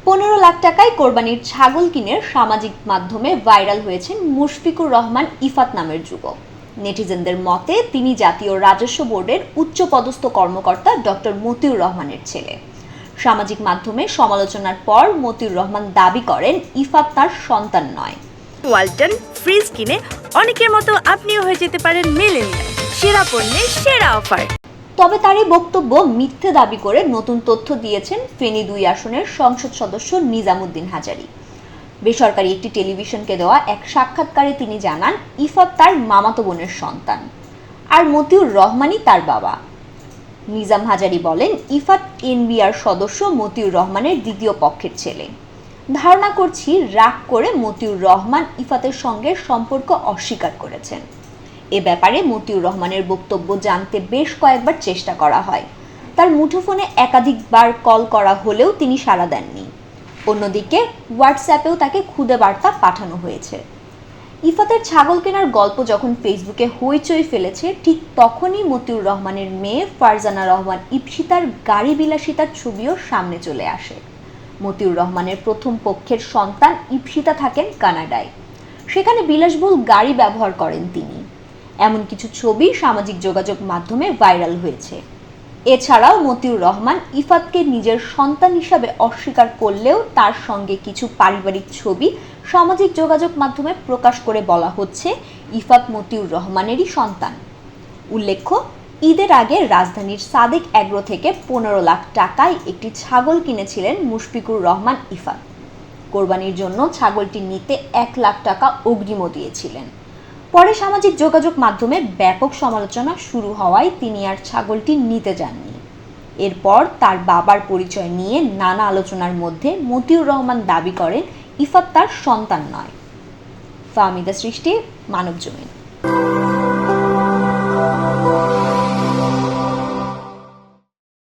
15 লাখ টাকায় কোরবানির ছাগল কিনে সামাজিক মাধ্যমে ভাইরাল হয়েছেন মুশফিকুর রহমান ইফাত নামের যুবক। নেটিজেনদের মতে তিনি জাতীয় রাজস্ব বোর্ডের উচ্চপদস্থ কর্মকর্তা ডক্টর মতিউর রহমানের ছেলে। সামাজিক মাধ্যমে সমালোচনার পর মতিউর রহমান দাবি করেন ইফাত তার সন্তান নয়। ওয়ালটন ফ্রিজ কিনে অনেকের মতো আপনিও হয়ে যেতে পারেন মিলেনিয়াল। সেরা পণ্যের সেরা অফার। তবে তার এই বক্তব্য মিথ্যে দাবি করে নতুন তথ্য দিয়েছেন ফেনী 2 আসনের সংসদ সদস্য নিজামুদ্দিন হাজারী। বেসরকারি একটি টেলিভিশনকে দেওয়া এক সাক্ষাৎকারে তিনি জানান ইফাত তার মামাতো বোনের সন্তান, আর মতিউর রহমানই তার বাবা। নিজাম হাজারী বলেন ইফাত এনবিআর সদস্য মতিউর রহমানের দ্বিতীয় পক্ষের ছেলে। ধারণা করছি রাগ করে মতিউর রহমান ইফাতের সঙ্গে সম্পর্ক অস্বীকার করেছেন। এ ব্যাপারে মতিউর রহমানের বক্তব্য জানতে বেশ কয়েকবার চেষ্টা করা হয়। তার মুঠোফোনে একাধিকবার কল করা হলেও তিনি সাড়া দেননি। অন্যদিকে হোয়াটসঅ্যাপেও তাকে খুদে বার্তা পাঠানো হয়েছে। ইফাতের ছাগল কেনার গল্প যখন ফেসবুকে হইচই ফেলেছে, ঠিক তখনই মতিউর রহমানের মেয়ে ফারজানা রহমান ইপসিতার গাড়ি বিলাসিতার ছবিও সামনে চলে আসে। মতিউর রহমানের প্রথম পক্ষের সন্তান ইপসিতা থাকেন কানাডায়। সেখানে বিলাসবহুল গাড়ি ব্যবহার করেন তিনি। এমন কিছু ছবি সামাজিক যোগাযোগ মাধ্যমে ভাইরাল হয়েছে। এছাড়াও মতিউর রহমান ইফাতকে নিজের সন্তান হিসাবে অস্বীকার করলেও তার সঙ্গে কিছু পারিবারিক ছবি সামাজিক যোগাযোগ মাধ্যমে প্রকাশ করে বলা হচ্ছে ইফাত মতিউর রহমানেরই সন্তান। উল্লেখ্য, ঈদের আগে রাজধানীর সাদেক এগ্রো থেকে 15 লাখ টাকায় একটি ছাগল কিনেছিলেন মুশফিকুর রহমান ইফাত। কোরবানির জন্য ছাগলটি নিতে 1 লাখ টাকা অগ্রিমও দিয়েছিলেন। পরে সামাজিক যোগাযোগ মাধ্যমে ব্যাপক সমালোচনা শুরু হওয়ায় তিনি আর ছাগলটি নিতে যাননি। এরপর তার বাবার পরিচয় নিয়ে নানা আলোচনার মধ্যে মতিউর রহমান দাবি করেন ইফাত তার সন্তান নয়। ফাহমিদা সৃষ্টি, মানবজমিন।